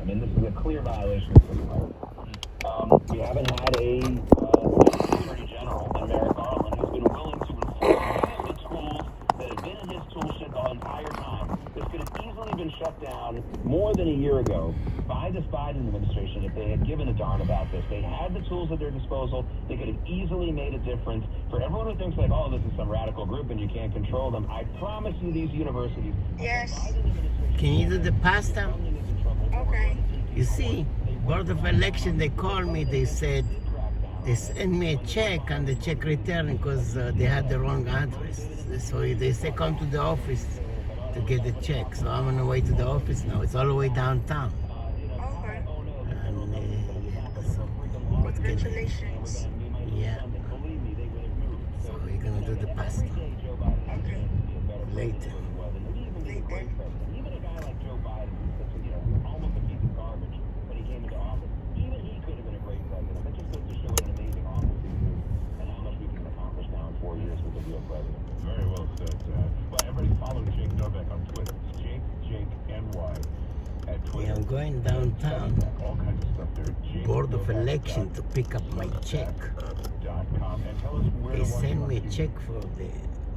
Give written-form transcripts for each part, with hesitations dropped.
I mean, this is a clear violation of civil rights. We haven't had a attorney general in Merrick Garland who's been willing to enforce the tools that have been in his toolkit the entire time. This could have easily been shut down more than a year ago by this Biden administration if they had given a darn about this. They had the tools at their disposal. They could have easily made a difference. For everyone who thinks like, oh, this is some radical group and you can't control them, I promise you these universities... Yes. Can you do the pasta? Okay. You see, Board of Election, they called me, they said, they sent me a check and the check returned because they had the wrong address. So they say come to the office to get the check. So I'm on the way to the office now. It's all the way downtown. Okay. And yeah, so what can Congratulations. yeah. So you're gonna do the pasta Okay. later. Later. Even a guy like Joe Biden, who's almost a piece of garbage when he came into office, even he could have been a great president. That just goes to show what an amazing office he is and how much we can accomplish now in 4 years with a real president. Very well said. Well, everybody follow Jake Novak on Twitter. It's JakeNY at Twitter. Yeah, I'm going downtown. All kinds of stuff there. Jake Board of Novak Election to pick up my check. .com. And tell us where They to watch sent me a it. check for the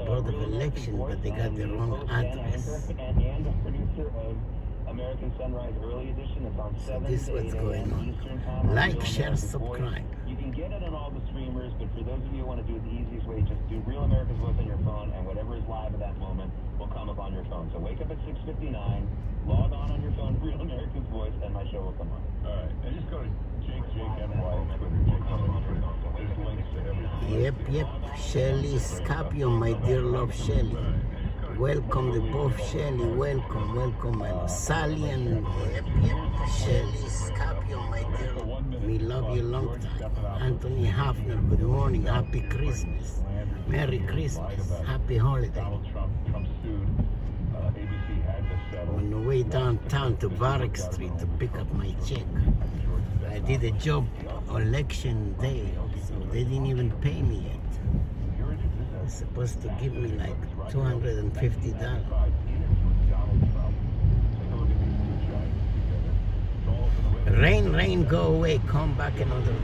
Board of Election, but they got the wrong address. And the producer of American Sunrise Early Edition. It's on 7 this is to what's 8 going a.m. on. Eastern Time. Like, Real share, America's Voice. subscribe. You can get it on all the streamers, but for those of you who want to do it the easiest way, just do Real America's Voice on your phone, and whatever is live at that moment will come up on your phone. So wake up at 6:59, log on your phone, Real America's Voice, and my show will come on. All right. And just go to JakeNY on Twitter. Jake Novak on Twitter. There's links to everything. Yep. Shelly Scapio, my dear love Shelly. Welcome the both Shelly, welcome. And Sally and Shelly Scapio, my dear love. We love you long time. Anthony Hafner, good morning. Happy Christmas. Merry Christmas. Happy holiday. Donald Trump sued. ABC had to settle. On the way downtown to Varick Street to pick up my check. I did a job election day, so they didn't even pay me yet. They're supposed to give me like $250. Rain, go away, come back another day.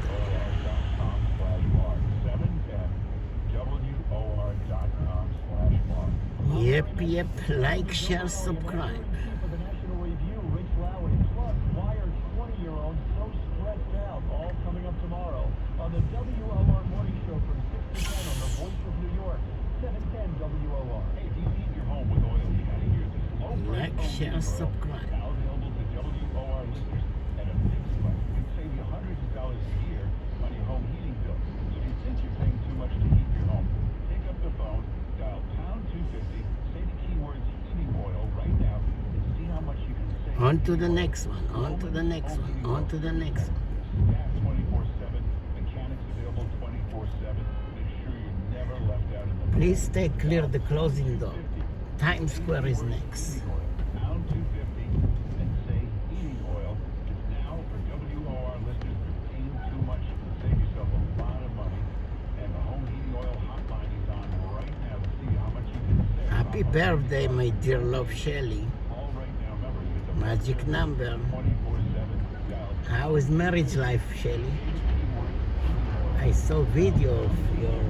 Yep, like, share, subscribe. On the WOR Morning Show from 6 to 10 on the Voice of New York, 710 WOR. Hey, do you heat your home with oil? You gotta hear this low Like, share, subscribe. now available to WOR listeners at a fixed price. It can save you hundreds of dollars a year on your home heating bill. So if you think you're paying too much to heat your home, pick up the phone, dial pound 250, say the keywords heating oil right now, and see how much you can save. On to the next one, on to the next one, on to the next one. Gas 24/7, mechanics available 24/7. Make sure you're never left out in the Please stay clear the closing door. Times Square is next. pound 250 and say heating oil is now for WOR listeners. If you're paying too much, save yourself a lot of money. And the home heating oil hotline is on right now to see how much you can save. Happy birthday, my dear love Shelly. Call right now, members. It's a Magic number. 24/7 dial. How is marriage life, Shelly? I saw video of your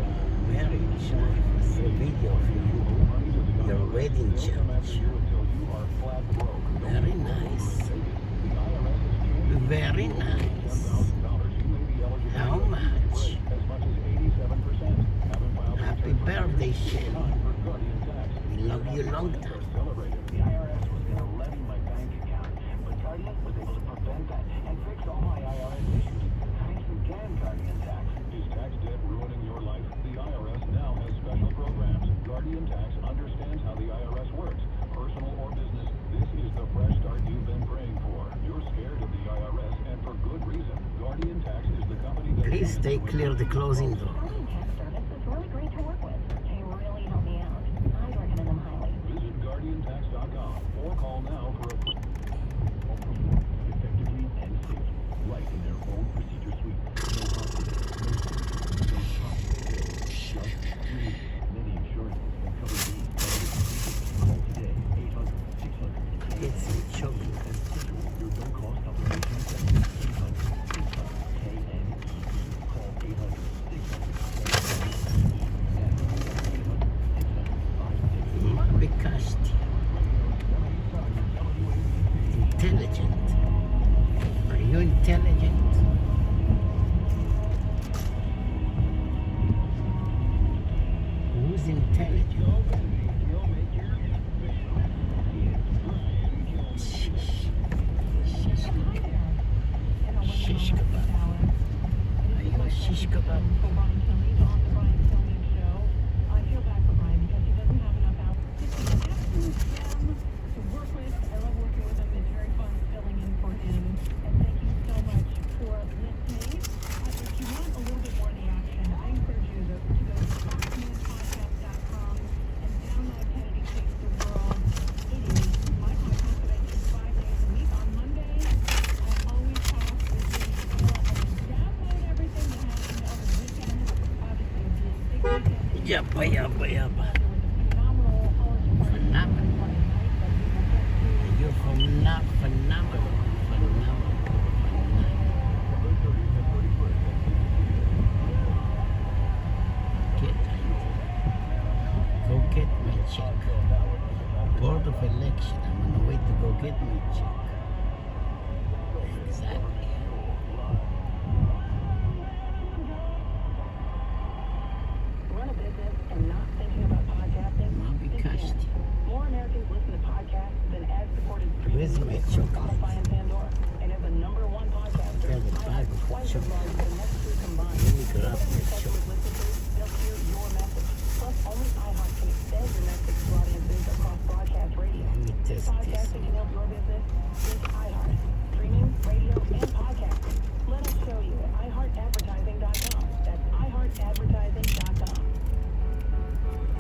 marriage life. I saw video of your wedding church. Very nice. Very nice. How much? Happy birthday, Shelly. We love you long time. The IRS was going to levy my bank account, but Guardian was able to prevent that and fix all my IRS issues. Thanks again, Guardian Tax. Is tax debt ruining your life? The IRS now has special programs. Guardian Tax understands how the IRS works. Personal or business, this is the fresh start you've been praying for. You're scared of the IRS, and for good reason. Guardian Tax is the company that... Please stay clear the closing door. Guardian Tax Service is really great to work with. They really help me out. I'd recommend them highly. Visit GuardianTax.com or call now for a effectively and safely, right in their own procedure suite. No hospital, no hospital, just you. Many insurances can cover these. Call today, 800-600. Get some chocolate. Your no-cost intelligent? Who's intelligent? Shish kebab. Are you a shish kebab? I feel bad for Brian because he doesn't have enough hours. Just an absolute gem to work with. I love working with him. It's very fun filling in for him. And thank you so much for listening. If you want a little bit more of the action, I encourage you to go to foxnewspodcast.com and download Kennedy Takes the World. It is my podcast that I do 5 days a week. On Monday, I always talk with the download everything that happened over the weekend. Obviously, it was a big weekend. Yabba, yabba, yabba. There was a phenomenal college party Phenomenal. Friday night that we will get to. You're phenomenal. Phenomenal. Go get my check. Board of election. I'm on the way to go get my check. Exactly. Run a business and not thinking about podcasting? Because More Americans listen to podcasts than ad-supported where's streaming my services chocolate? Spotify and Pandora. And as the #1 podcaster, There's a I bag have of twice as chocolate. large as the next two combined. Let me grab Whatever my your customers chocolate. listen to, they'll hear your message. Plus, only iHeart can extend your message to audiences across broadcast radio. Let me If test this. podcasting can help your business, think iHeart. Streaming, radio, and podcasting. Let us show you at iHeartAdvertising.com. That's iHeartAdvertising.com.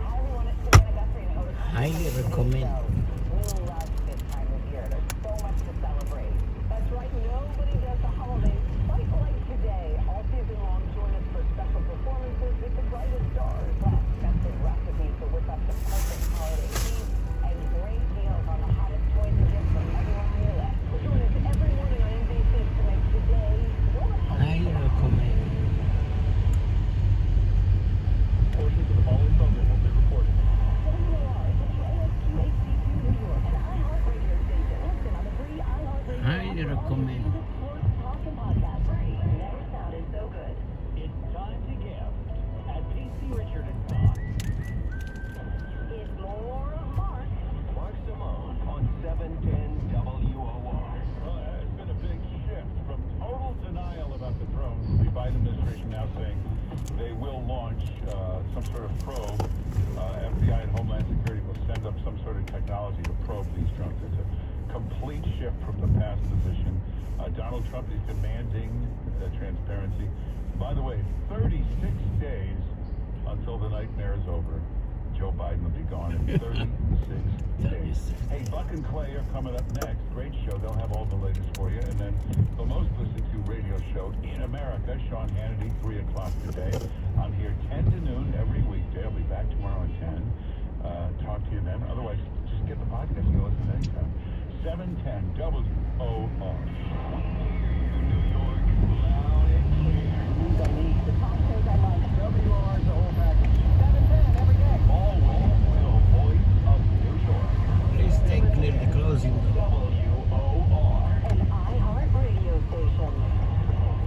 Hi everyone, it's Savannah Guthrie and Otis. Highly recommend. We love this time of year. There's so much to celebrate. That's right, nobody does the holidays quite like today. All season long, join us for special performances with the brightest stars. Plus, festive recipes to whip up the perfect holiday feast and great deals on the hottest toys and gifts from everyone on your list. Join us every morning on NBC to make today your Highly recommend. Portions of the following program will be recorded. Highly recommend. It's time to give at PC Richard and Son. It's more Mark. Mark Simone on 710 WOR. It's been a big shift from total denial about the drones. The Biden administration now saying they will launch some sort of probe. FBI and Homeland Security will send up some sort of technology to probe these drones. It's a complete shift from the past position. Donald Trump is demanding transparency. By the way, 36 days until the nightmare is over. Joe Biden will be gone in 36 days. Hey, Buck and Clay are coming up next. Great show. They'll have all the latest for you. And then the most listened to radio show in America, Sean Hannity, 3 o'clock today. I'm here 10 to noon every weekday. I'll be back tomorrow at 10. Talk to you then. Otherwise, just get the podcast. You can listen anytime. 710 WOR. The top shows I like. WR's the whole package. 710 every day. Always will voice of New York. Please take clear the closing door. WOR. An iHeart radio station.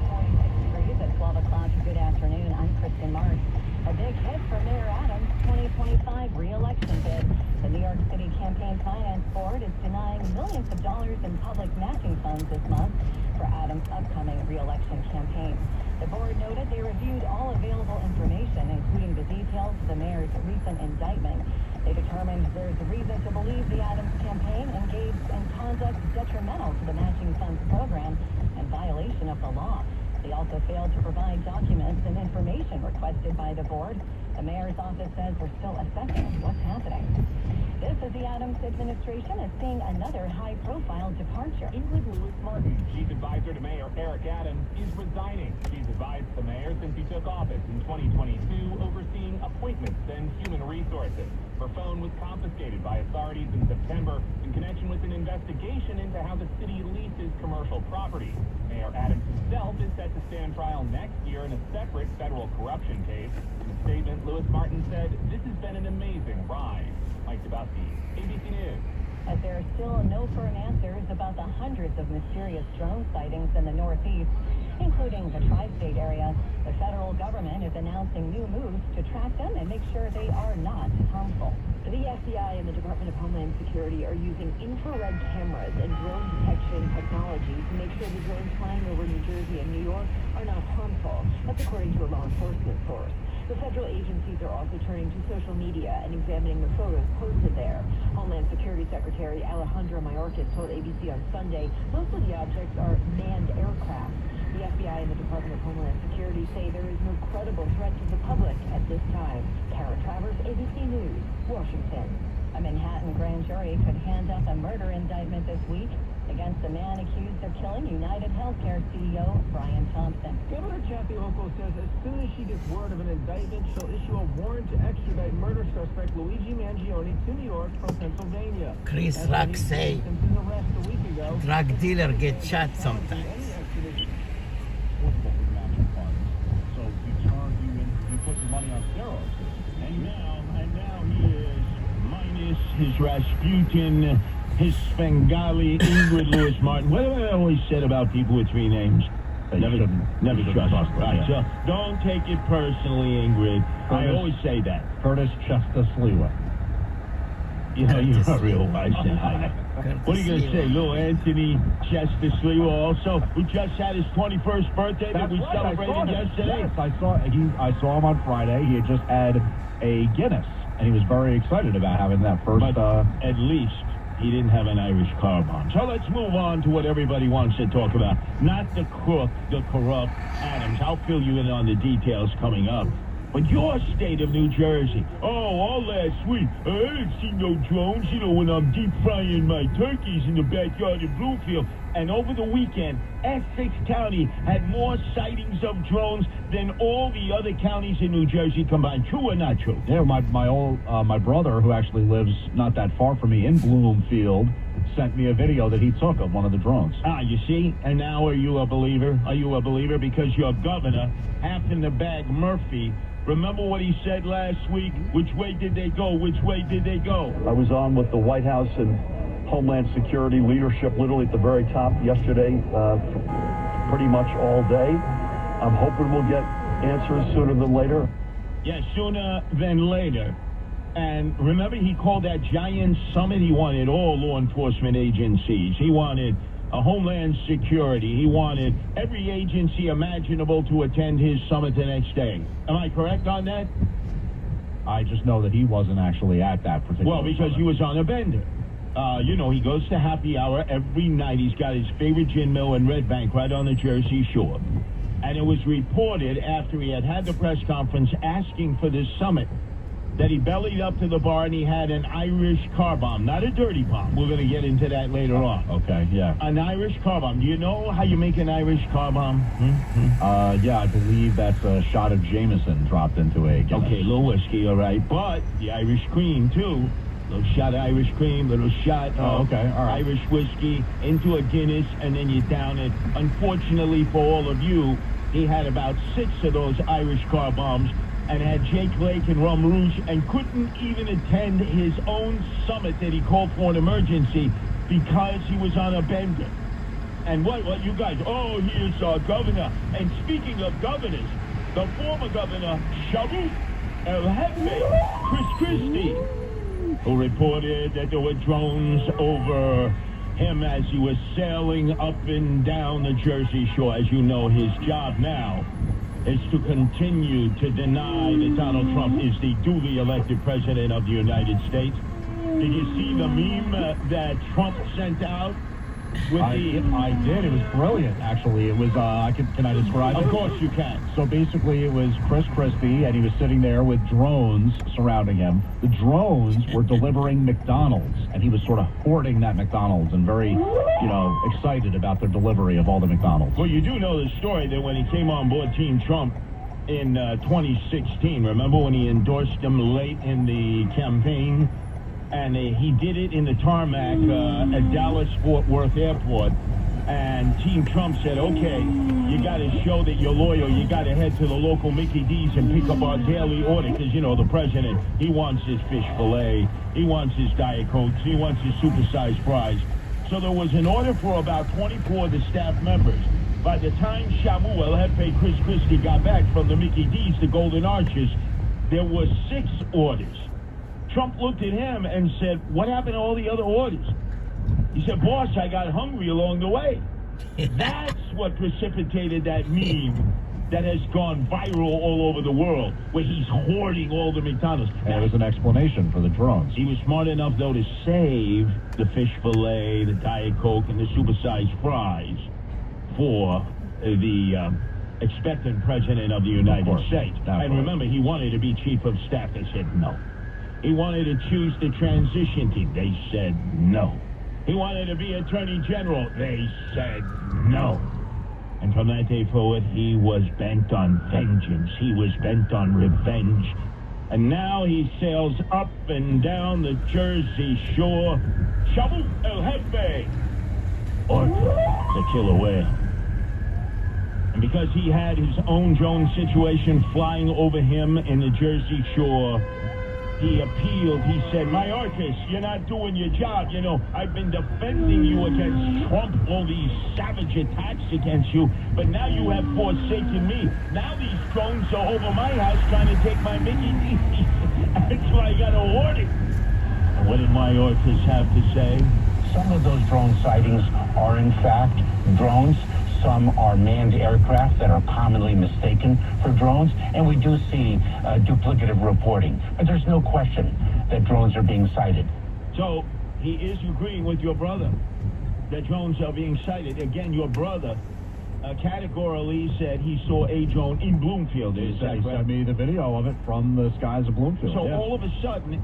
46 degrees at 12 o'clock. Good afternoon. I'm Kristen Mark. A big hit for Mayor Adams' 2025 re-election bid. The New York City Campaign Finance Board is denying millions of dollars in public matching funds this month for Adams' upcoming re-election campaign. The board noted they reviewed all available information, including the details of the mayor's recent indictment. They determined there's reason to believe the Adams campaign engaged in conduct detrimental to the matching funds program and violation of the law. They also failed to provide documents and information requested by the board. The mayor's office says they're still assessing what's happening. This is the Adams administration is seeing another high-profile departure. Ingrid Lewis Martin, chief advisor to Mayor Eric Adams, is resigning. She's advised the mayor since he took office in 2022, overseeing appointments and human resources. Her phone was confiscated by authorities in September in connection with an investigation into how the city leases commercial property. Mayor Adams himself is set to stand trial next year in a separate federal corruption case. In a statement, Lewis Martin said, "This has been an amazing ride." Mike Dabowski, ABC News. as there are still no firm answers about the hundreds of mysterious drone sightings in the Northeast, including the tri-state area. The federal government is announcing new moves to track them and make sure they are not harmful. The FBI and the Department of Homeland Security are using infrared cameras and drone detection technology to make sure the drones flying over New Jersey and New York are not harmful. That's according to a law enforcement source. The federal agencies are also turning to social media and examining the photos posted there. Homeland Security Secretary Alejandro Mayorkas told ABC on Sunday most of the objects are manned aircraft. The FBI and the Department of Homeland Security say there is no credible threat to the public at this time. Kara Travers, ABC News, Washington. A Manhattan grand jury could hand up a murder indictment this week against a man accused of killing United Healthcare CEO Brian Thompson. Governor Kathy Hochul says as soon as she gets word of an indictment, she'll issue a warrant to extradite murder suspect Luigi Mangione to New York from Pennsylvania. Chris Rock say Simpson's arrest a week ago. drug dealer get shot sometimes. So you put your money on steroids. And now he is minus his Rasputin, his Svengali, Ingrid Lewis Martin. What have I always said about people with three names? Never trust them. Right, so don't take it personally, Ingrid. I always say that. Curtis Chestaslewa. You know, you're a real wise guy. What are you going to say? Little Anthony Chestaslewa also, who just had his 21st birthday that we celebrated yesterday? Yes, I saw him on Friday. He had just had a Guinness, and he was very excited about having that first. But at least he didn't have an Irish car bomb. So let's move on to what everybody wants to talk about. Not the crook, the corrupt Adams. I'll fill you in on the details coming up. But your state of New Jersey. Oh, all last week, I didn't see no drones, when I'm deep frying my turkeys in the backyard in Bloomfield. And over the weekend, Essex County had more sightings of drones than all the other counties in New Jersey combined. True or not true? Yeah, my brother, who actually lives not that far from me in Bloomfield, sent me a video that he took of one of the drones. Ah, you see? And now are you a believer? Are you a believer? Because your governor, half in the bag Murphy, remember what he said last week? Which way did they go? Which way did they go? I was on with the White House and Homeland Security leadership literally at the very top yesterday, pretty much all day. I'm hoping we'll get answers sooner than later. Yeah, sooner than later. And remember, he called that giant summit. He wanted all law enforcement agencies. He wanted a Homeland Security. He wanted every agency imaginable to attend his summit the next day. Am I correct on that? I just know that he wasn't actually at that particular Well, because summit. he was on a bender. He goes to happy hour every night. He's got his favorite gin mill in Red Bank right on the Jersey Shore. And it was reported after he had the press conference asking for this summit that he bellied up to the bar and he had an Irish car bomb, not a dirty bomb. We're going to get into that later on. Okay, yeah. An Irish car bomb. Do you know how you make an Irish car bomb? Yeah, I believe that's a shot of Jameson dropped into a Guinness. Okay, a little whiskey, all right. But the Irish cream, too. Little shot of Irish cream, little shot of okay, all right. Irish whiskey into a Guinness, and then you down it. Unfortunately for all of you, he had about 6 of those Irish car bombs and had Jake Lake and Rum Rouge and couldn't even attend his own summit that he called for an emergency because he was on a bender. And what you guys, he is our governor. And speaking of governors, the former governor, Sharif El Jefe, Chris Christie, who reported that there were drones over him as he was sailing up and down the Jersey Shore. As you know, his job now is to continue to deny that Donald Trump is the duly elected president of the United States. Did you see the meme that Trump sent out? I did. It was brilliant, actually. It was, can I describe it? Of course you can. So basically, it was Chris Christie, and he was sitting there with drones surrounding him. The drones were delivering McDonald's, and he was sort of hoarding that McDonald's and very, excited about their delivery of all the McDonald's. Well, you do know the story that when he came on board Team Trump in 2016, remember when he endorsed him late in the campaign? And he did it in the tarmac at Dallas-Fort Worth Airport. And Team Trump said, okay, you got to show that you're loyal. You got to head to the local Mickey D's and pick up our daily order. Because, you know, the president, he wants his fish fillet. He wants his Diet Cokes. He wants his supersized fries. So there was an order for about 24 of the staff members. By the time Shamu El Jefe Chris Christie got back from the Mickey D's, the Golden Arches, there were 6 orders. Trump looked at him and said, what happened to all the other orders? He said, boss, I got hungry along the way. That's what precipitated that meme that has gone viral all over the world, where he's hoarding all the McDonald's. And there's an explanation for the drones. He was smart enough, though, to save the fish fillet, the Diet Coke, and the supersized fries for the expectant president of the United States. And remember, he wanted to be chief of staff. They said no. He wanted to choose the transition team. They said no. He wanted to be attorney general. They said no. And from that day forward, he was bent on vengeance. He was bent on revenge. And now he sails up and down the Jersey shore. Shamu El Jefe, Orca, the killer whale. And because he had his own drone situation flying over him in the Jersey shore, he appealed. He said, Mayorkas, you're not doing your job. You know, I've been defending you against Trump, all these savage attacks against you, but now you have forsaken me. Now these drones are over my house trying to take my Mickey D's. That's why I got to hoard it. And what did Mayorkas have to say? Some of those drone sightings are, in fact, drones. Some are manned aircraft that are commonly mistaken for drones, and we do see duplicative reporting. But there's no question that drones are being sighted. So he is agreeing with your brother that drones are being sighted. Again, your brother categorically said he saw a drone in Bloomfield. He sent me the video of it from the skies of Bloomfield. So all of a sudden,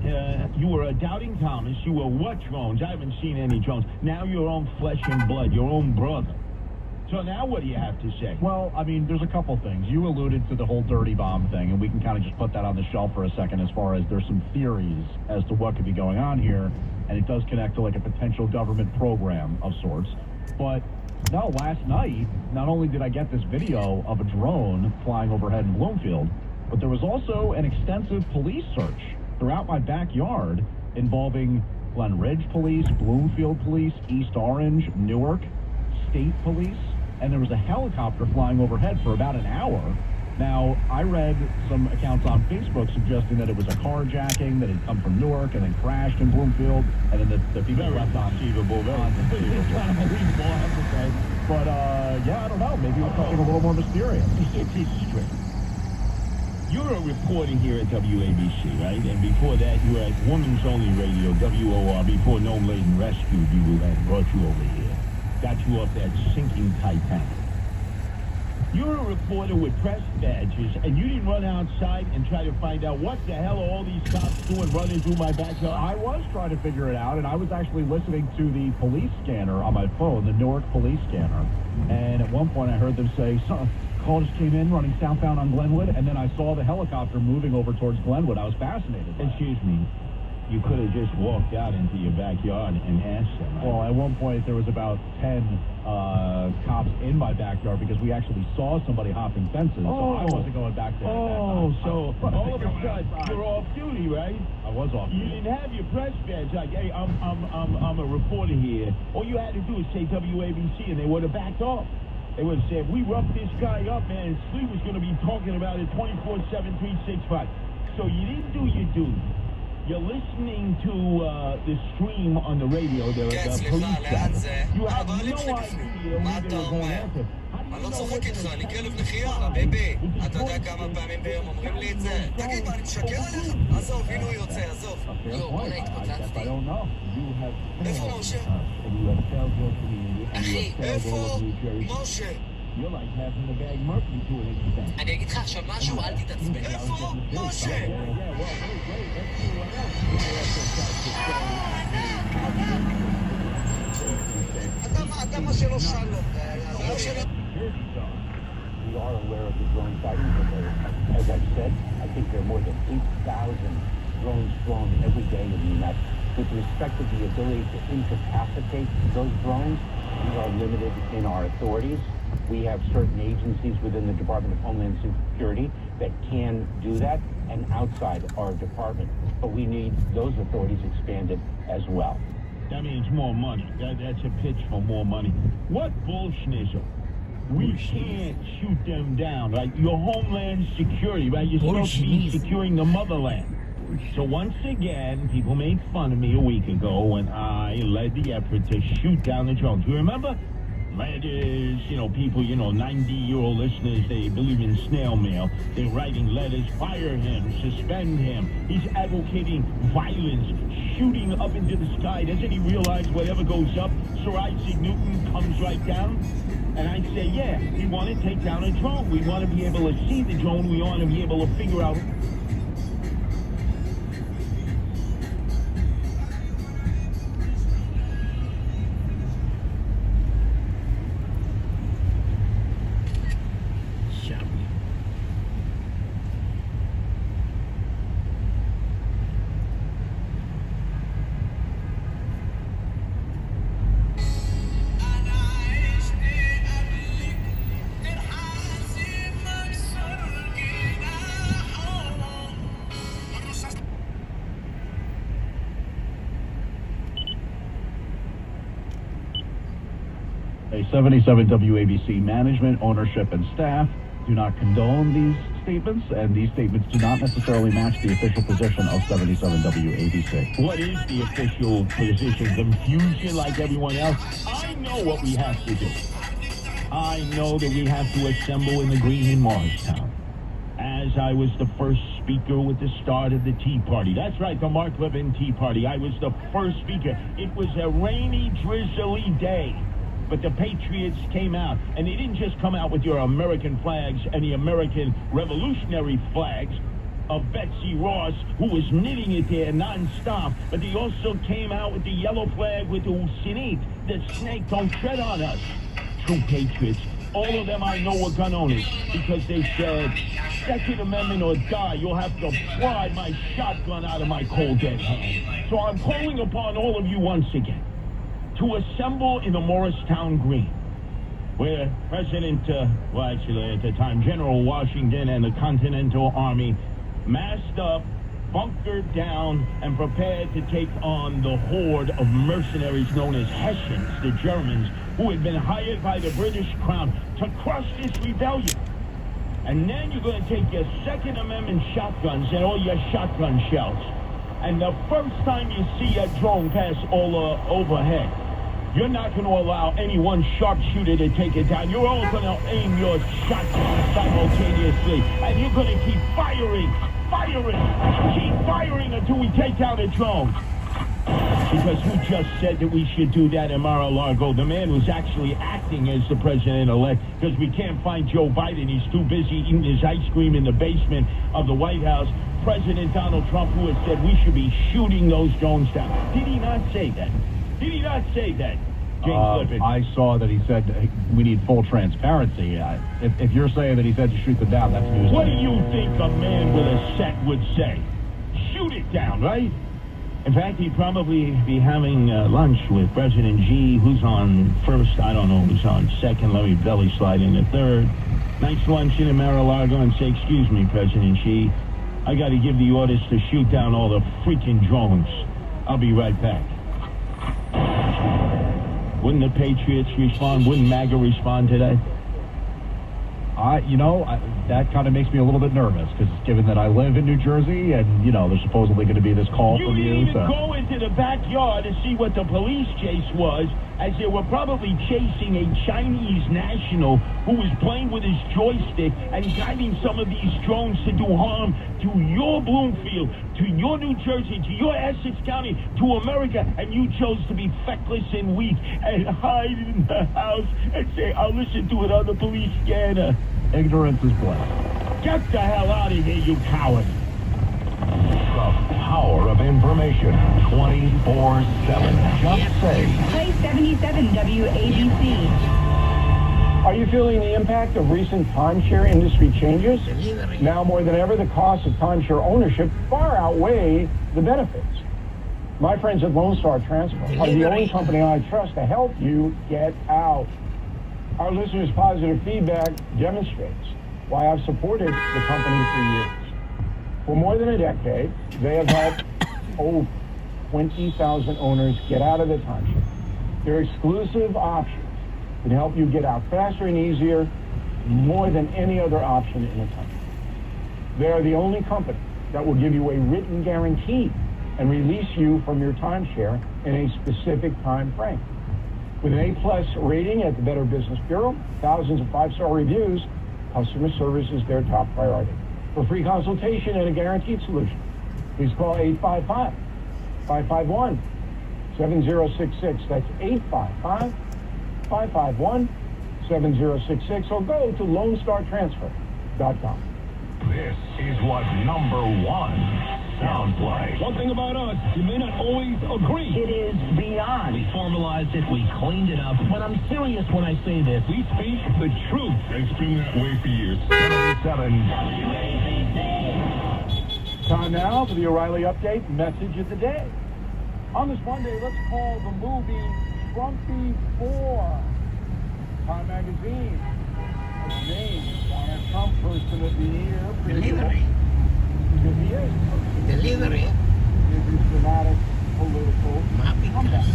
you were a doubting Thomas. You were, what drones? I haven't seen any drones. Now your own flesh and blood, your own brother. So now what do you have to say? Well, I mean, there's a couple things. You alluded to the whole dirty bomb thing, and we can kind of just put that on the shelf for a second as far as there's some theories as to what could be going on here, and it does connect to like a potential government program of sorts. But no, last night, not only did I get this video of a drone flying overhead in Bloomfield, but there was also an extensive police search throughout my backyard involving Glen Ridge Police, Bloomfield Police, East Orange, Newark, State Police. And there was a helicopter flying overhead for about an hour. Now, I read some accounts on Facebook suggesting that it was a carjacking, that had come from Newark and then crashed in Bloomfield, and then the people left on conceivable. But, yeah, I don't know. Maybe it was something a little more mysterious. You're a reporter here at WABC, right? And before that, you were at Women's Only Radio, WOR, before Nome Laden rescued you and brought you over here. Got you off that sinking Titanic. You're a reporter with press badges, and you didn't run outside and try to find out what the hell are all these cops doing running through my backyard? I was trying to figure it out, and I was actually listening to the police scanner on my phone, the Newark police scanner. And at one point I heard them say, call just came in running southbound on Glenwood, and then I saw the helicopter moving over towards Glenwood. I was fascinated by it. Excuse me. You could have just walked out into your backyard and asked them. Right? Well, at one point there was about 10 cops in my backyard because we actually saw somebody hopping fences. So I wasn't going back there. Oh, so all of a sudden you're off duty, right? I was off duty. You didn't have your press badge. Like, hey, I'm a reporter here. All you had to do is say WABC, and they would have backed off. They would have said, we roughed this guy up, man. Slee was going to be talking about it 24/7, 365. So you didn't do your duty. You're listening to the stream on the radio, the police channel. You have no idea who they were going after. אני לא צוחק איתך, אני כלב נחייה, ביבי. אתה יודע כמה פעמים ביום אומרים לי את זה? תגיד, מה, אני משקר עליך? עזוב, הנה הוא יוצא, עזוב. יואו, בוא'נה, התפוצצתי. איפה משה? אחי, איפה משה? אני אגיד לך עכשיו משהו, אל תתעצבן. איפה משה? אתה מה שלא שלו. We are aware of the drone sightings, but as I've said, I think there are more than 8,000 drones flown every day in the United States. With respect to the ability to incapacitate those drones, We are limited in our authorities. We have certain agencies within the Department of Homeland Security that can do that and outside our department. But we need those authorities expanded as well. That means more money. That's a pitch for more money. What bullshnizzle? We can't shoot them down, right? Your Homeland Security, right? You're supposed to be securing the motherland. So once again, people made fun of me a week ago when I led the effort to shoot down the drones. You remember? Letters, people, 90-year-old listeners, they believe in snail mail. They're writing letters, fire him, suspend him. He's advocating violence, shooting up into the sky. Doesn't he realize whatever goes up, Sir Isaac Newton comes right down? And I say, yeah, we want to take down a drone. We want to be able to see the drone. We want to be able to figure out... A 77 WABC management, ownership, and staff do not condone these statements, and these statements do not necessarily match the official position of 77 WABC. What is the official position? Confusion like everyone else? I know what we have to do. I know that we have to assemble in the green in Morristown. As I was the first speaker with the start of the Tea Party. That's right, the Mark Levin Tea Party. I was the first speaker. It was a rainy, drizzly day. But the Patriots came out, and they didn't just come out with your American flags and the American revolutionary flags of Betsy Ross, who was knitting it there nonstop, but they also came out with the yellow flag with the Usinit, the snake, don't tread on us. True patriots, all of them I know were gun owners, because they said, Second Amendment or die, you'll have to pry my shotgun out of my cold dead hand. So I'm calling upon all of you once again to assemble in the Morristown Green, where President, actually at the time, General Washington and the Continental Army massed up, bunkered down, and prepared to take on the horde of mercenaries known as Hessians, the Germans, who had been hired by the British Crown to crush this rebellion. And then you're going to take your Second Amendment shotguns and all your shotgun shells, and the first time you see a drone pass overhead, you're not going to allow any one sharpshooter to take it down. You're all going to aim your shotgun simultaneously, and you're going to keep firing until we take down the drone. Because who just said that we should do that in Mar-a-Lago? The man was actually acting as the president-elect, because we can't find Joe Biden. He's too busy eating his ice cream in the basement of the White House. President Donald Trump, who had said we should be shooting those drones down. Did he not say that? Did he not say that, James Lippert? I saw that he said we need full transparency. If you're saying that he said to shoot them down, that's news. What do you think a man with a set would say? Shoot it down, right? In fact, he'd probably be having lunch with President Xi, who's on first, I don't know who's on second, let me belly slide in the third. Nice luncheon in Mar-a-Lago and say, excuse me, President Xi, I got to give the orders to shoot down all the freaking drones. I'll be right back. Wouldn't the Patriots respond? Wouldn't MAGA respond to that? That kind of makes me a little bit nervous, because given that I live in New Jersey and, there's supposedly going to be this call from you. You didn't even go into the backyard to see what the police chase was, as they were probably chasing a Chinese national who was playing with his joystick and guiding some of these drones to do harm to your Bloomfield, to your New Jersey, to your Essex County, to America, and you chose to be feckless and weak and hide in the house and say, I'll listen to it on the police scanner. Ignorance is bliss. Get the hell out of here, you coward. The power of information 24/7. Just say. Play 77 WABC. Are you feeling the impact of recent timeshare industry changes? Now more than ever, the costs of timeshare ownership far outweigh the benefits. My friends at Lone Star Transfer are the only company I trust to help you get out. Our listeners' positive feedback demonstrates why I've supported the company for years. For more than a decade, they have helped over 20,000 owners get out of the timeshare. Their exclusive options can help you get out faster and easier, more than any other option in the country. They are the only company that will give you a written guarantee and release you from your timeshare in a specific time frame. With an A+ rating at the Better Business Bureau, thousands of 5-star reviews, customer service is their top priority. For free consultation and a guaranteed solution, please call 855-551-7066. That's 855-551-7066, or go to LoneStarTransfer.com. This is what number one sounds like. One thing about us, you may not always agree. It is beyond. We formalized it, we cleaned it up. But I'm serious when I say this. We speak the truth. It's been that way for years. 77. Time now for the O'Reilly Update Message of the Day. On this Monday, let's call the movie Trumpy 4. Time Magazine has named Donald Trump Person of the Year. Delivery. Because he is. Delivery. With his dramatic political comeback.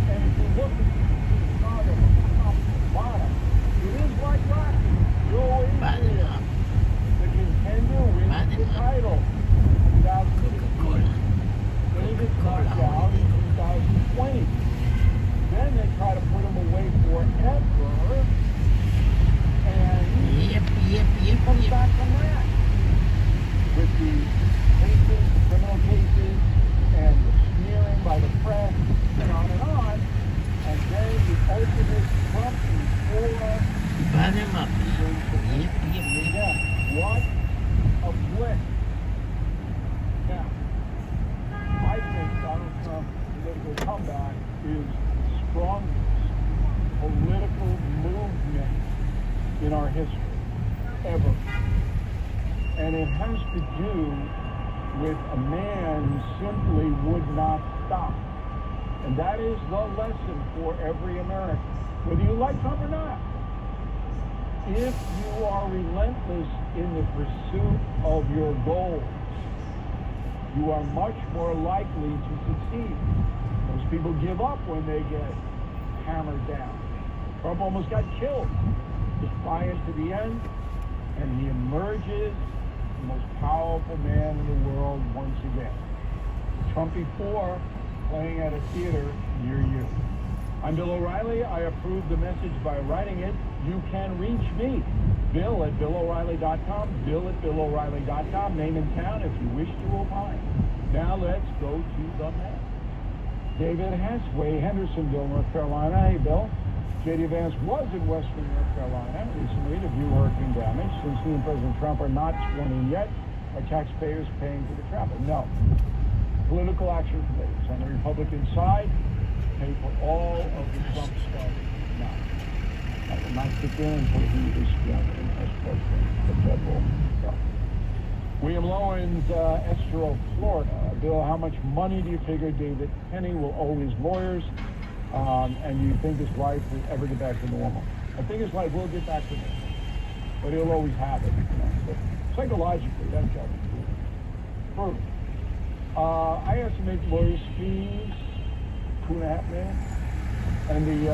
And if you look at the start of Trump's bottom, it is like Rocky. Joe is the contender wins the title in 2016. Then he gets knocked out in 2020. Then they try to put him away forever. And he comes back from that. With the cases, the criminal cases, and the smearing by the press, and on and on. And then the ultimate Trump before. Bad him up. Again, what a blitz. Now, I think Donald Trump's political comeback is the strongest political movement in our history, ever. And it has to do with a man who simply would not stop. And that is the lesson for every American, whether you like Trump or not. If you are relentless in the pursuit of your goals, you are much more likely to succeed. Most people give up when they get hammered down. Trump almost got killed, defiant to the end, and he emerges the most powerful man in the world once again. Trumpy 4 playing at a theater near you. I'm Bill O'Reilly. I approve the message by writing it. You can reach me, Bill at BillO'Reilly.com, Bill at BillO'Reilly.com, name and town if you wish to opine. Now let's go to the man. David Hansway, Hendersonville, North Carolina. Hey, Bill. J.D. Vance was in western North Carolina recently to view hurricane damage. Since he and President Trump are not sworn in yet, are taxpayers paying for the travel? No. Political action committees on the Republican side pay for all of the Trump stuff now. That will not kick in until he is sworn in as president of the federal government. William Lowens, Estero, Florida. Bill, how much money do you figure David Penny will owe his lawyers? And do you think his life will ever get back to normal? I think his life will get back to normal, but he'll always have it. But psychologically, that's got to be true. I estimate the lawyers' fees, $2.5 million, and the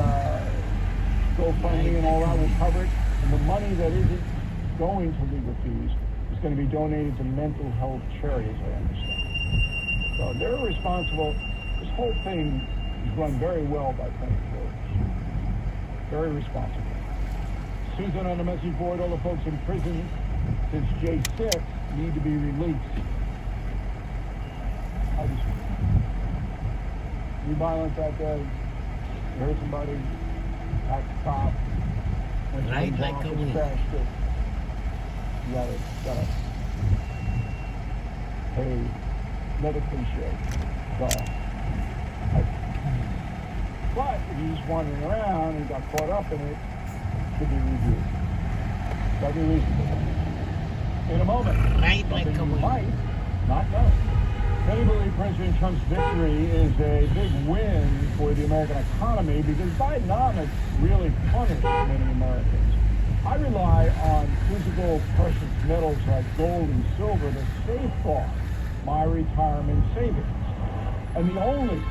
GoFundMe and all that will cover it. And the money that isn't going to legal fees is going to be donated to mental health charities, I understand. So they're responsible. This whole thing is run very well by Penny lawyers. Very responsible. Susan on the message board, all the folks in prison since J6 need to be released. I just be violent that day. You heard somebody attack the cop. Right, like a wheel. Crashed it. You gotta pay another cliche. So, but if he's wandering around and got caught up in it, should be reviewed. That'd be reasonable. In a moment, Right, like a you wheel. might not know. Many believe President Trump's victory is a big win for the American economy because Bidenomics really punished many Americans. I rely on physical precious metals like gold and silver to safeguard my retirement savings. And the only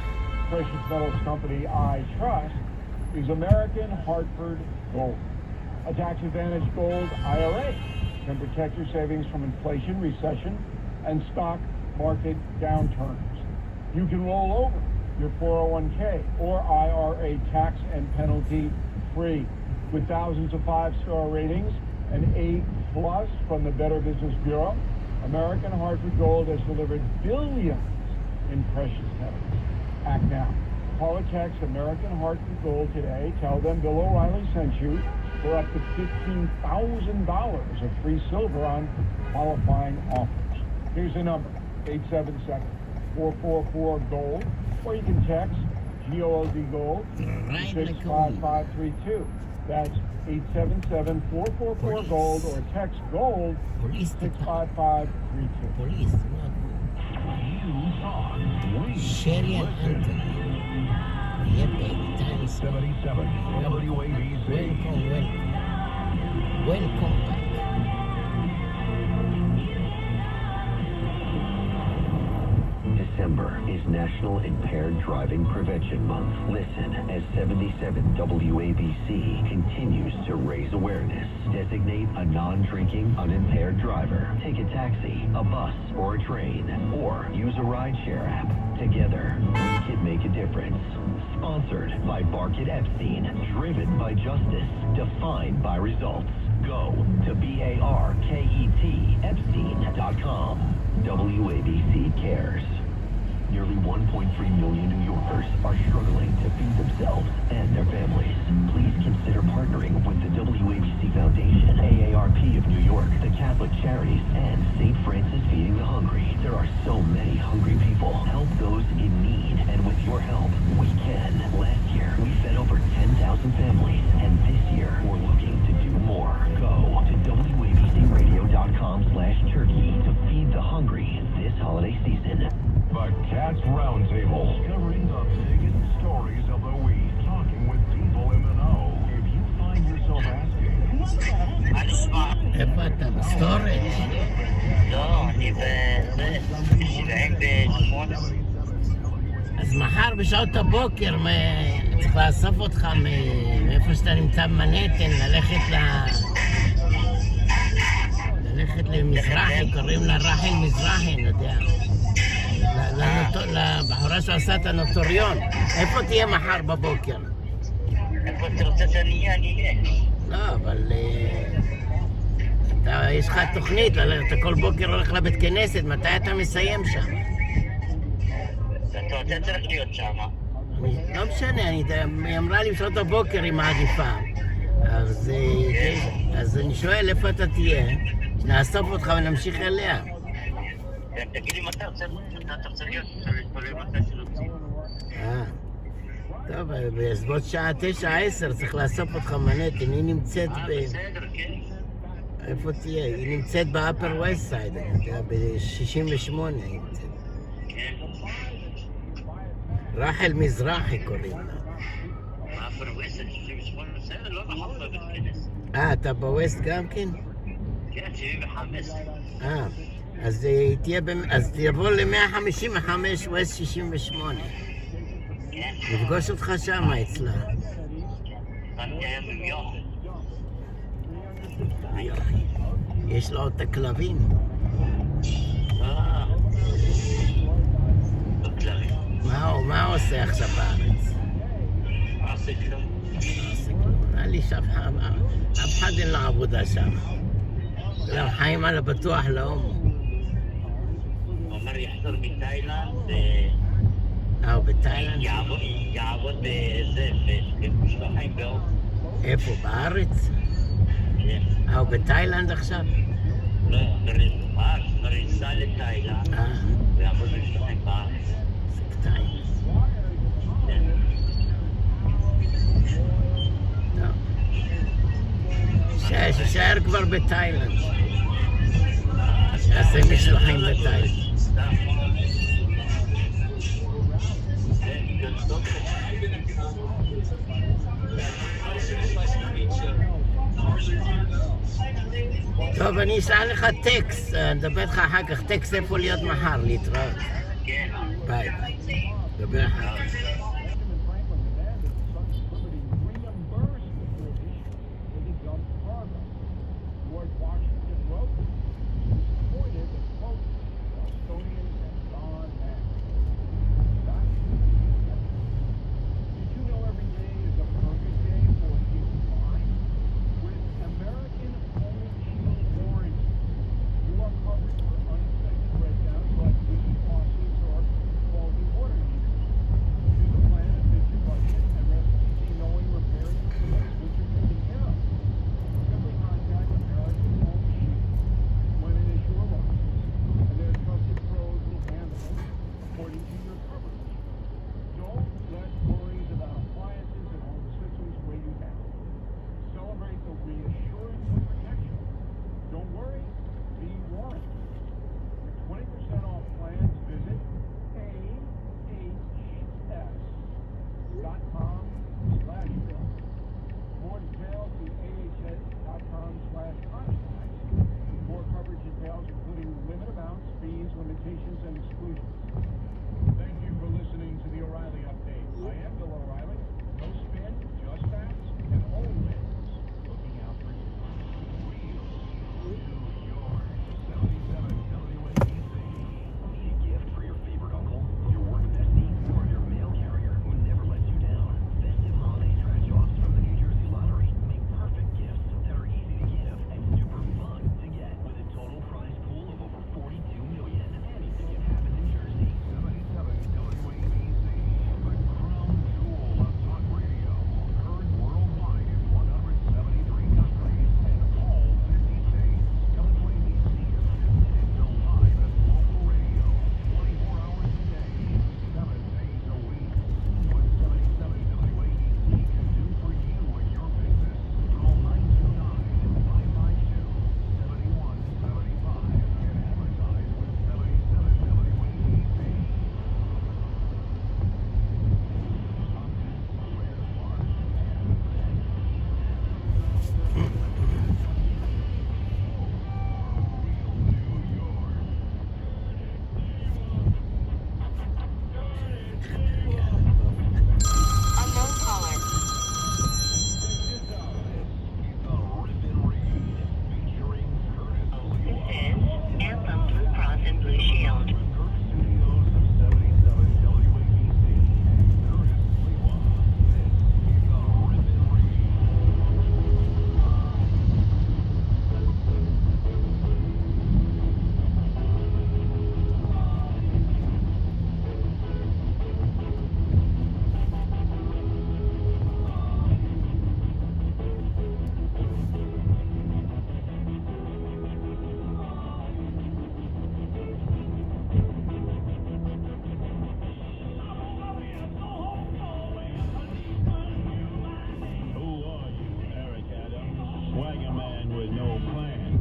precious metals company I trust is American Hartford Gold. A tax-advantaged gold IRA can protect your savings from inflation, recession, and stock market downturns. You can roll over your 401k or IRA tax and penalty free. With thousands of five-star ratings and A+ from the Better Business Bureau, American Hartford Gold has delivered billions in precious metals. Act now. Call or text American Hartford Gold today. Tell them Bill O'Reilly sent you for up to $15,000 of free silver on qualifying offers. Here's the number, 877-444-GOLD, or you can text GOLD Gold to 65532. That's 877-444-GOLD or text GOLD to 65532. Police, Shelly and Anthony. Yeah, baby, time 77 WABC. Welcome back. December is National Impaired Driving Prevention Month. Listen as 77 WABC continues to raise awareness. Designate a non-drinking, unimpaired driver. Take a taxi, a bus, or a train, or use a rideshare app. Together, we can make a difference. Sponsored by Barkett Epstein. Driven by justice. Defined by results. Go to BARKET Epstein.com. WABC cares. Nearly 1.3 million New Yorkers are struggling to feed themselves and their families. Please consider partnering with the WABC Foundation, AARP of New York, the Catholic Charities, and St. Francis Feeding the Hungry. There are so many hungry people. Help those in need, and with your help, we can. Last year, we fed over 10,000 families, and this year, we're looking to do more. Go to WABCRadio.com/turkey to feed the hungry this holiday season. The Cats Roundtable, covering the biggest stories of the week, talking with people in the know. If you find yourself asking, איפה אתה? בסטורג'? לא, אני בשבעים בשמונה. אז מחר בשעות הבוקר צריך לאסוף אותך מאיפה שאתה נמצא במנהטן, ללכת למזרחי, קוראים לה רחל מזרחי, אני יודע. לבחורה שעושה את הנוטוריון. איפה תהיה מחר בבוקר? איפה אתה רוצה שאני אהיה? לא, אבל יש לך תוכנית, אתה כל בוקר הולך לבית כנסת, מתי אתה מסיים שם? אתה צריך להיות שם. לא משנה, היא אמרה לי בשעות הבוקר היא מעדיפה. אז אני שואל איפה אתה תהיה, שנאסוף אותך ונמשיך אליה. תגיד לי מתי אתה רוצה להיות, אפשר להתפלל מתי שרוצים. טוב, בסביבות שעה 9-10 צריך לאסוף אותך מנהטן, היא נמצאת בסדר, כן. איפה תהיה? היא נמצאת באפר ווסט סייד, ב-68 היא נמצאת. כן. רחל מזרחי קוראים לה. באפר ווסט, 68, בסדר, לא נכון בבית כנס. אתה בווסט גם כן? כן, 75. אז תבוא ל-155 ווסט 68. כן. נפגוש אותך שם אצלה. אני היום עם יופי. יש לו את הכלבים. בכלבים. מה הוא עושה עכשיו בארץ? מה עושה כלום? לא עושה כלום. נראה לי שאף אחד אין לו עבודה שם. כולם חיים על הבטוח להומו. הוא אומר יחזור מתאילנד. הוא בתאילנד? יעבוד בזה, במשלוחים באופן. איפה? בארץ? כן. הוא בתאילנד עכשיו? לא, מריסה לתאילנד. ויעבוד במשלוחים בארץ. זה קטעים. כן. טוב. שישאר כבר בתאילנד. שיעשה משלוחים בתאילנד. טוב, אני אשלח לך טקסט, נדבר איתך אחר כך, טקסט איפה להיות מחר, להתראות. ביי ביי. נדבר אחר כך. Limitations and exclusions. Thank you for listening to the O'Reilly Update. I am Bill O'Reilly. No spin, just facts, and always looking out for you. Real New York, 77 WABC. Need a gift for your favorite uncle, your work bestie, or your mail carrier who never lets you down? Festive holiday scratch offs from the New Jersey Lottery make perfect gifts that are easy to give and super fun to get with a total prize pool of over 42 million. Anything can happen in Jersey. 77 WABC, the crown jewel of talk radio. Heard worldwide in 173 countries and all 50 states. WABC is 10 minutes to live at local radio. 24 hours a day, 7 days a week. What 77 WABC can do for you and your business. Call 929-552-7175 and advertise with 77 WABC. Unknown caller. This is Anthem Blue Cross and Blue Shield. Who are you, Eric Adams? Swagger man with no plan.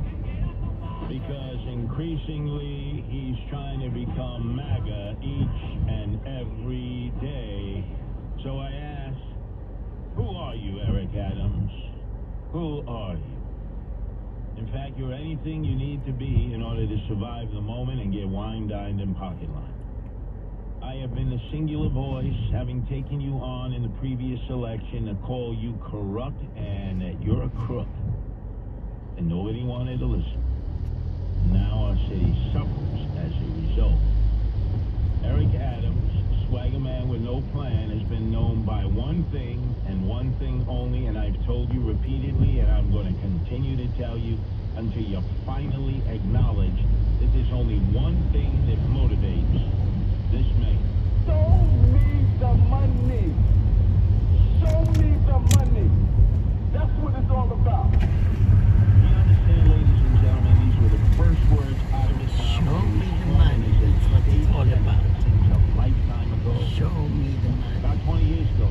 Because increasingly he's trying to become MAGA each and every day. So I ask, who are you, Eric Adams? Who are you? In fact, you're anything you need to be in order to survive the moment and get wine-dined in pocket line. I have been the singular voice, having taken you on in the previous election, to call you corrupt and that you're a crook. And nobody wanted to listen. Now our city suffers as a result. Eric Adams, swagger man with no plan, has been known by one thing and one thing only, and I've told you repeatedly, and I'm going to continue to tell you until you finally acknowledge that there's only one thing that motivates this man. Show me the money. Show me the money. That's what it's all about. You understand, ladies and gentlemen, these were the first words out of his mouth. Show me the money. That's what it's all about. A lifetime ago. Show me the money. About 20 years ago,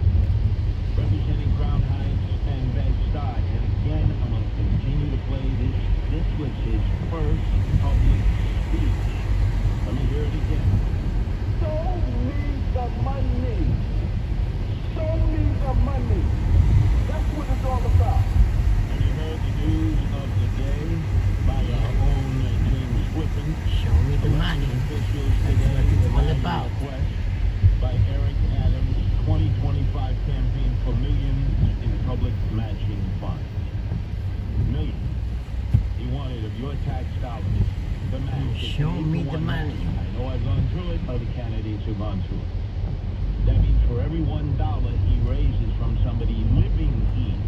representing Crown Heights and Bed-Stuy. And again, I'm going to continue to play this. This was his first public speech. Let me hear it again. Show me the money. and me. That's what it's all about. Have you heard the news of the day by our own James Whippen? Show me the money. Officials That's today what it's all denied about. a request by Eric Adams' 2025 campaign for millions in public matching funds. Millions. He wanted of your tax dollars the match. Show me the money. I know I've gone through it. Other candidates have gone through it. That means for every $1 he raises from somebody living here,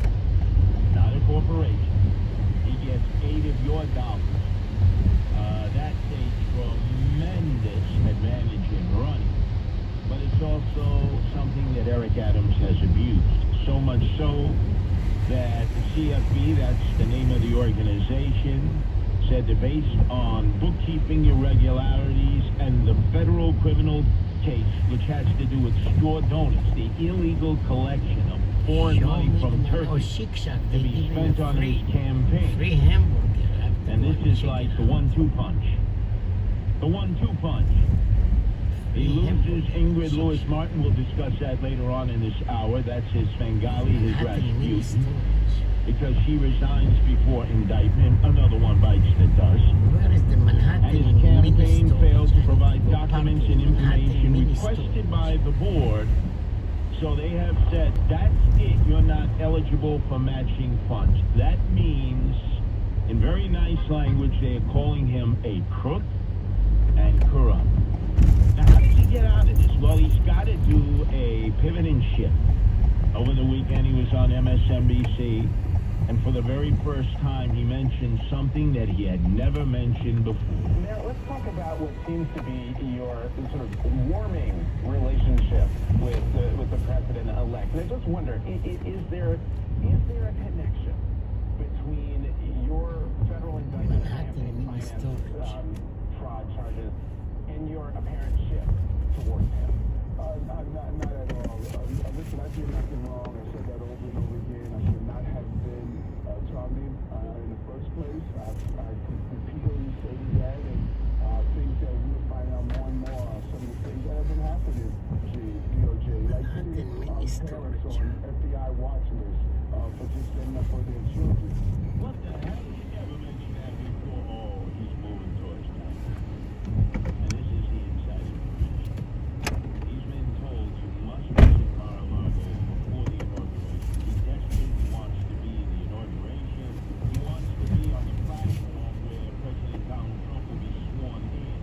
not a corporation, he gets 8 of your dollars. That's a tremendous advantage in running. But it's also something that Eric Adams has abused. So much so that the CFB, that's the name of the organization, said that based on bookkeeping irregularities and the federal criminal case, which has to do with store donuts, the illegal collection of foreign money from Turkey to be spent on his campaign. Free hamburger. And this is like the 1-2 punch. The 1-2 punch. He loses Ingrid Lewis Martin. We'll discuss that later on in this hour. That's his Svengali, his Rasputin. Because she resigns before indictment. Another one bites the dust. Where is the Manhattan? And his campaign failed to provide documents and information requested by the board. So they have said, that's it. You're not eligible for matching funds. That means, in very nice language, they are calling him a crook and corrupt. Now, how does he get out of this? Well, he's got to do a pivot and shift. Over the weekend, he was on MSNBC, and for the very first time, he mentioned something that he had never mentioned before. Now, let's talk about what seems to be your sort of warming relationship with the president-elect. And I just wonder, is there a connection between your federal indictment campaign finance fraud charges and your apparent shift towards him? Not at all. Listen, I did nothing wrong. I said that over and over again. I should not have been targeted in the first place. I repeatedly stated that, and I think that we'll find out more and more some of the things that have been happening to DOJ. Like putting parents on FBI watch list for just standing up for their children. What the hell? He never mentioned that before. Oh, he's moving towards that. And this is the inside information. He's been told you must visit Mar-a-Lago before the inauguration. He desperately wants to be in the inauguration. He wants to be on the platform where President Donald Trump will be sworn in.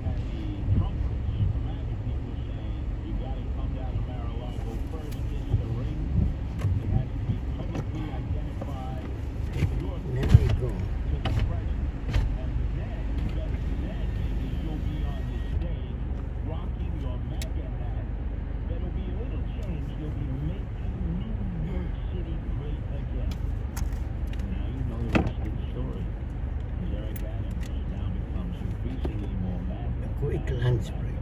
And the trumpets, the MAGA people, saying, you got to come down to Mar-a-Lago first, kiss the ring. It has to be publicly identified. There we go. To the president. And then, better than that, maybe you'll be on the stage rocking your MAGA hat. There'll be a little change. You'll be making New York City great again. Now you know the rest of the story. As Eric Adams now becomes increasingly more MAGA. Quick lunch break.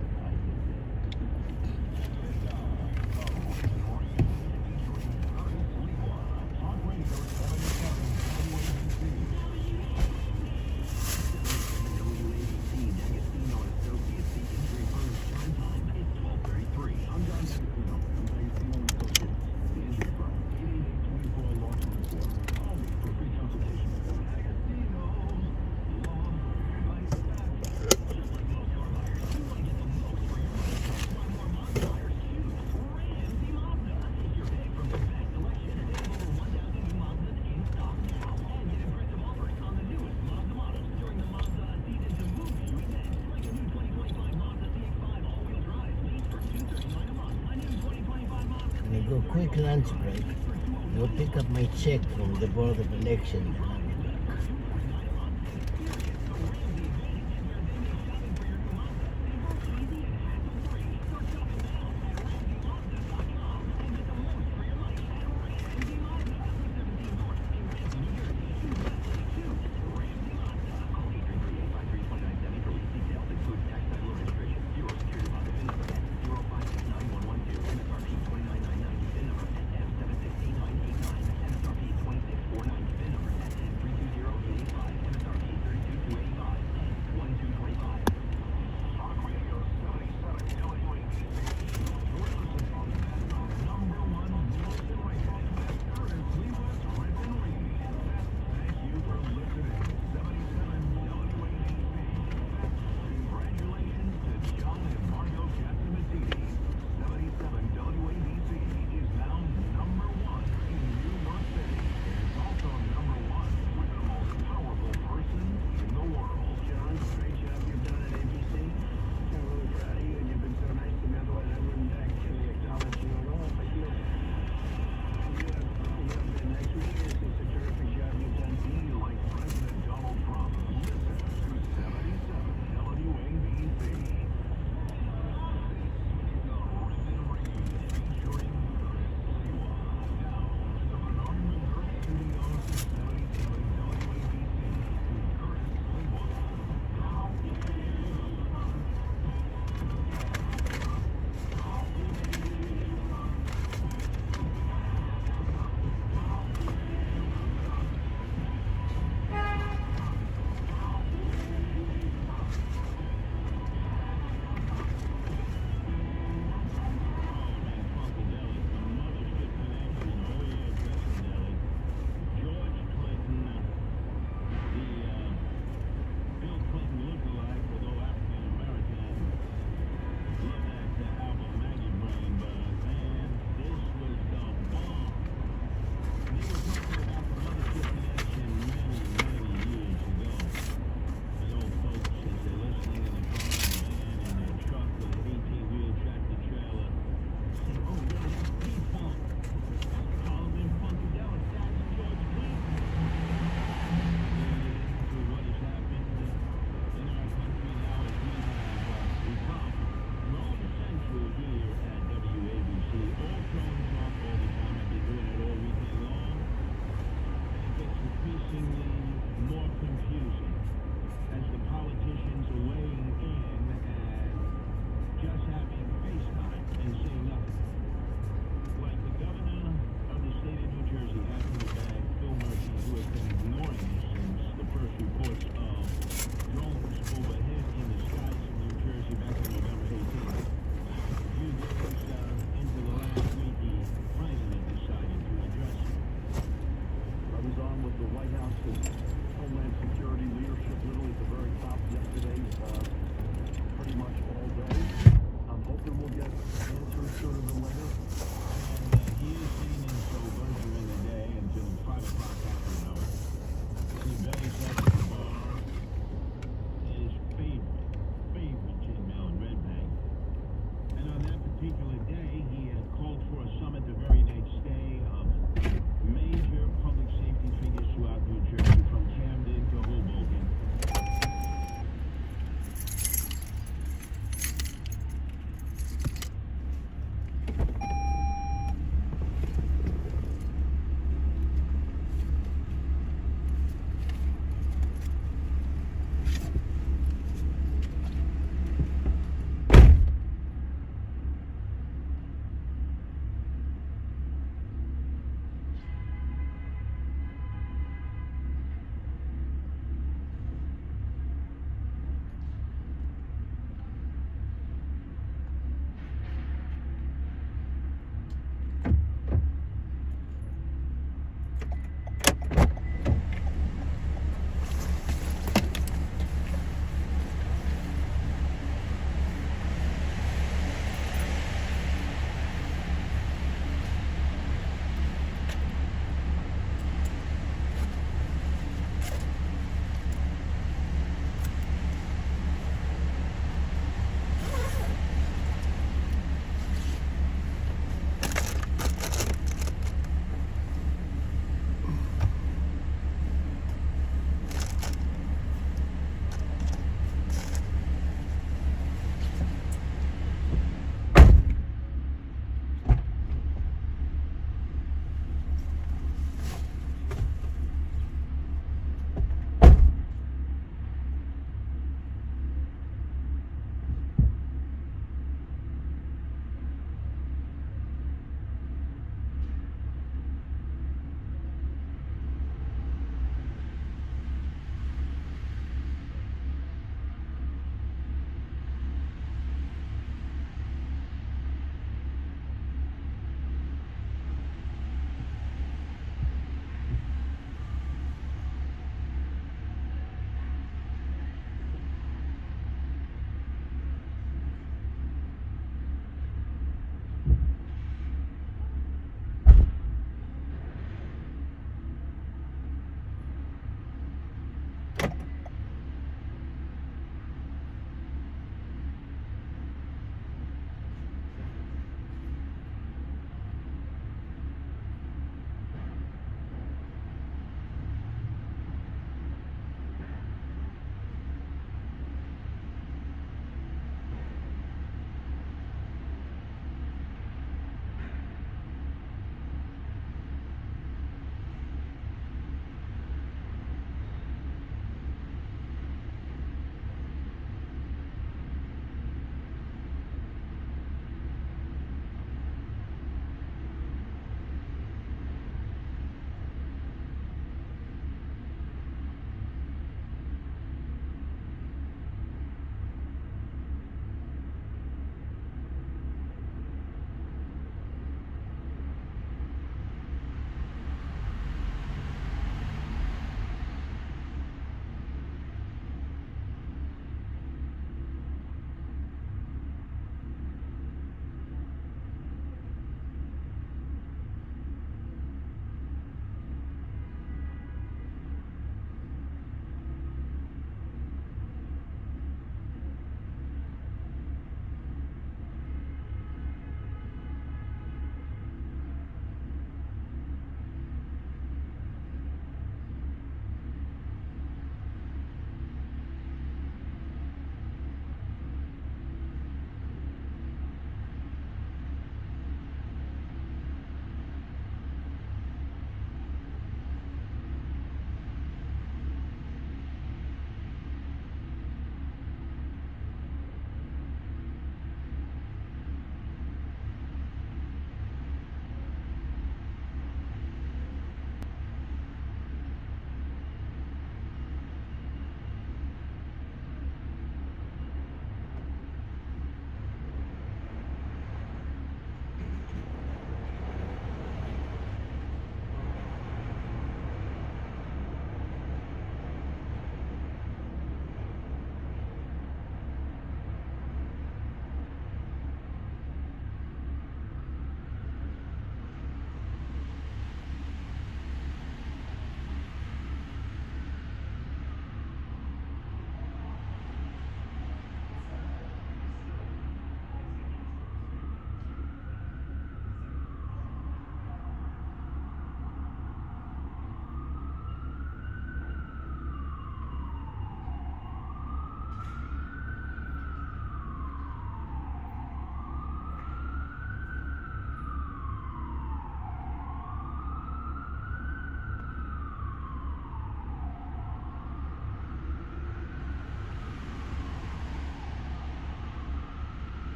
Go quick lunch break. Go pick up my check from the Board of Election. the White House and Homeland Security leadership literally at the very top yesterday, pretty much all day. I'm hoping we'll get answers sooner than later. He is sitting in sober during the day until 5 o'clock after hours. And he very says at the bar his favorite gin mill in Red Bank. And on that particular day, he had called for a summit the very next day of major public safety figures throughout New Jersey, from Camden to Hoboken.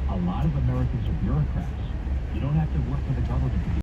A lot of Americans are bureaucrats. You don't have to work for the government to be